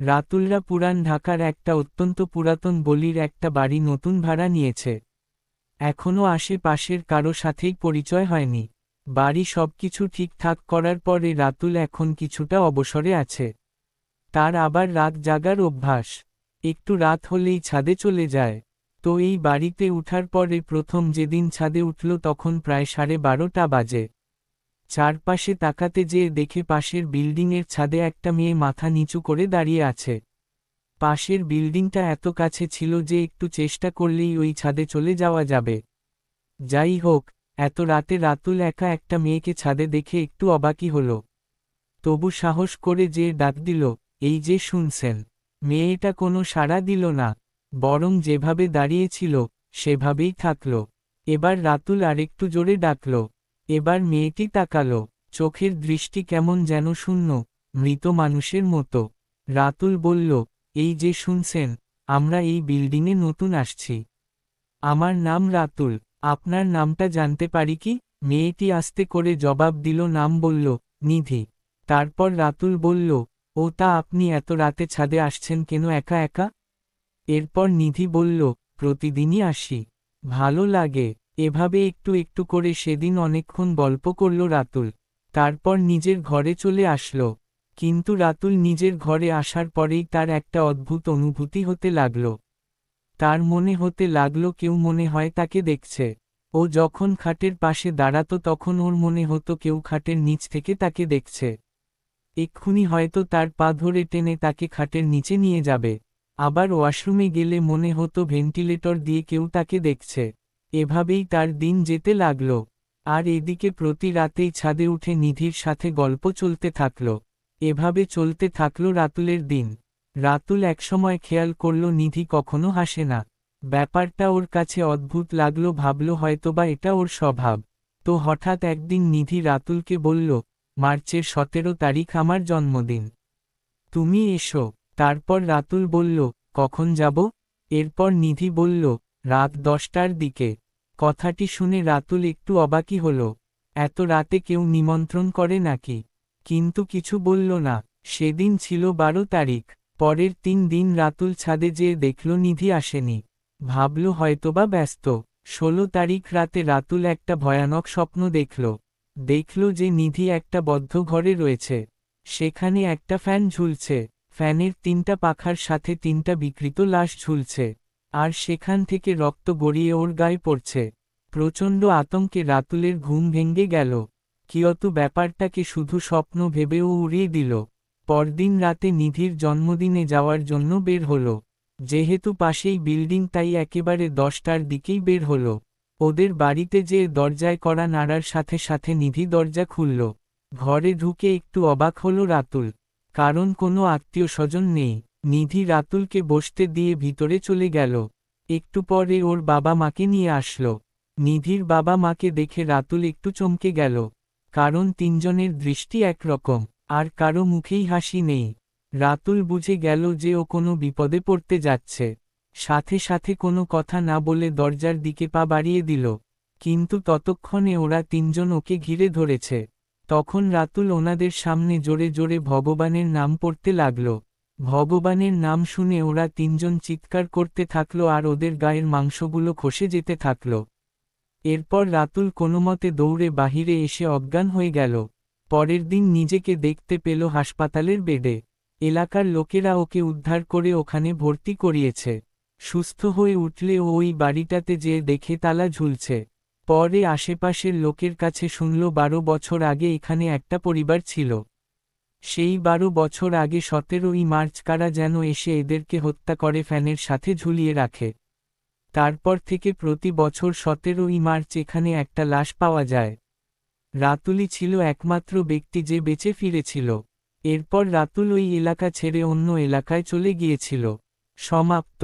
রাতুলরা পুরান ঢাকার একটা অত্যন্ত পুরাতন গলির একটা বাড়ি নতুন ভাড়া নিয়েছে। এখনও আশেপাশের কারো সাথেই পরিচয় হয়নি। বাড়ি সবকিছু ঠিকঠাক করার পরে রাতুল এখন কিছুটা অবসরে আছে। তার আবার রাত জাগার অভ্যাস। একটু রাত হলেই ছাদে চলে যায়। তো এই বাড়িতে উঠার পরে প্রথম যেদিন ছাদে উঠল তখন প্রায় 12:30 বাজে। চারপাশে তাকাতে যেয়ে দেখে পাশের বিল্ডিংয়ের ছাদে একটা মেয়ে মাথা নিচু করে দাঁড়িয়ে আছে। পাশের বিল্ডিংটা এত কাছে ছিল যে একটু চেষ্টা করলেই ওই ছাদে চলে যাওয়া যাবে। যাই হোক, এত রাতে রাতুল একা একটা মেয়েকে ছাদে দেখে একটু অবাকই হল। তবু সাহস করে যে ডাক দিল, এই যে শুনছেন। মেয়েটা কোনো সাড়া দিল না, বরং যেভাবে দাঁড়িয়েছিল সেভাবেই থাকল। এবার রাতুল আরেকটু জোরে ডাকল। এবার মেয়েটি তাকালো, চোখের দৃষ্টি কেমন যেন শূন্য, মৃত মানুষের মতো। রাতুল বলল, এই যে শুনছেন, আমরা এই বিল্ডিংয়ে নতুন আসছি। আমার নাম রাতুল, আপনার নামটা জানতে পারি কি? মেয়েটি আস্তে করে জবাব দিল, নাম বলল, নিধি। তারপর রাতুল বলল, ও তা আপনি এত রাতে ছাদে আসছেন কেন একা একা? এরপর নিধি বলল, প্রতিদিনই আসি, ভালো লাগে। এভাবে একটু একটু করে সেদিন অনেকক্ষণ গল্প করল রাতুল। তারপর নিজের ঘরে চলে আসলো। কিন্তু রাতুল নিজের ঘরে আসার পরেই তার একটা অদ্ভুত অনুভূতি হতে লাগল। তার মনে হতে লাগলো কেউ মনে হয় তাকে দেখছে। ও যখন খাটের পাশে দাঁড়াতো তখন ওর মনে হতো কেউ খাটের নিচ থেকে তাকে দেখছে। এক্ষুনি হয়তো তার পা ধরে টেনে তাকে খাটের নিচে নিয়ে যাবে। আবার ওয়াশরুমে গেলে মনে হতো ভেন্টিলেটর দিয়ে কেউ তাকে দেখছে। এভাবেই তার দিন যেতে লাগল। আর এদিকে প্রতি রাতেই ছাদে উঠে নিধির সাথে গল্প চলতে থাকল। এভাবে চলতে থাকল রাতুলের দিন। রাতুল একসময় খেয়াল করল নিধি কখনো হাসে না। ব্যাপারটা ওর কাছে অদ্ভুত লাগলো, ভাবল হয়তোবা এটা ওর স্বভাব। তো হঠাৎ একদিন নিধি রাতুলকে বলল, মার্চের 17 তারিখ আমার জন্মদিন। তুমি এসো। তারপর রাতুল বলল, কখন যাব? এরপর নিধি বলল, রাত 10টার দিকে। কথাটি শুনে রাতুল একটু অবাকই হল। এত রাতে কেউ নিমন্ত্রণ করে নাকি? কিন্তু কিছু বলল না। সেদিন ছিল 12 তারিখ। পরের 3 দিন রাতুল ছাদে যেয়ে দেখল নিধি আসেনি। ভাবল হয়তোবা ব্যস্ত। 16 তারিখ রাতে রাতুল একটা ভয়ানক স্বপ্ন দেখল যে নিধি একটা বদ্ধ ঘরে রয়েছে। সেখানে একটা ফ্যান ঝুলছে। ফ্যানের 3টা পাখার সাথে 3টা বিকৃত লাশ ঝুলছে। আর সেখান থেকে রক্ত গড়িয়ে ওর গায়ে পড়ছে। প্রচণ্ড আতঙ্কে রাতুলের ঘুম ভেঙে গেল। কিয়তু ব্যাপারটাকে শুধু স্বপ্ন ভেবে ও উড়িয়ে দিল। পরদিন রাতে নিধির জন্মদিনে যাওয়ার জন্য বের হলো। যেহেতু পাশেই বিল্ডিং তাই একেবারে 10টার দিকেই বের হলো। ওদের বাড়িতে যেয়ে দরজায় কড়া নাড়ার সাথে সাথে নিধি দরজা খুলল। ঘরে ঢুকে একটু অবাক হলো রাতুল। কারণ কোনো আত্মীয় স্বজন নেই। নিধি রাতুলকে বসতে দিয়ে ভিতরে চলে গেল। একটু পরে ওর বাবা মাকে নিয়ে আসলো। নিধির বাবা মাকে দেখে রাতুল একটু চমকে গেল। কারণ তিনজনের দৃষ্টি একরকম, আর কারো মুখেই হাসি নেই। রাতুল বুঝে গেল যে ও কোনো বিপদে পড়তে যাচ্ছে। সাথে সাথে কোনো কথা না বলে দরজার দিকে পা বাড়িয়ে দিল। কিন্তু ততক্ষণে ওরা তিনজন ওকে ঘিরে ধরেছে। তখন রাতুল ওনাদের সামনে জোরে জোরে ভগবানের নাম পড়তে লাগল। ভগবানের নাম শুনে ওরা তিনজন চিৎকার করতে থাকলো আর ওদের গায়ের মাংসগুলো খসে যেতে থাকল। এরপর রাতুল কোনোমতে দৌড়ে বাহিরে এসে অজ্ঞান হয়ে গেল। পরের দিন নিজেকে দেখতে পেল হাসপাতালের বেডে। এলাকার লোকেরা ওকে উদ্ধার করে ওখানে ভর্তি করিয়েছে। সুস্থ হয়ে উঠলে ও ওই বাড়িটাতে যেয়ে দেখে তালা ঝুলছে। পরে আশেপাশের লোকের কাছে শুনল 12 বছর আগে এখানে একটা পরিবার ছিল। সেই 12 বছর আগে 17ই মার্চ কারা যেন এসে এদেরকে হত্যা করে ফ্যানের সাথে ঝুলিয়ে রাখে। তারপর থেকে প্রতি বছর 17ই মার্চ এখানে একটা লাশ পাওয়া যায়। রাতুলই ছিল একমাত্র ব্যক্তি যে বেঁচে ফিরেছিল। এরপর রাতুল ওই এলাকা ছেড়ে অন্য এলাকায় চলে গিয়েছিল। সমাপ্ত।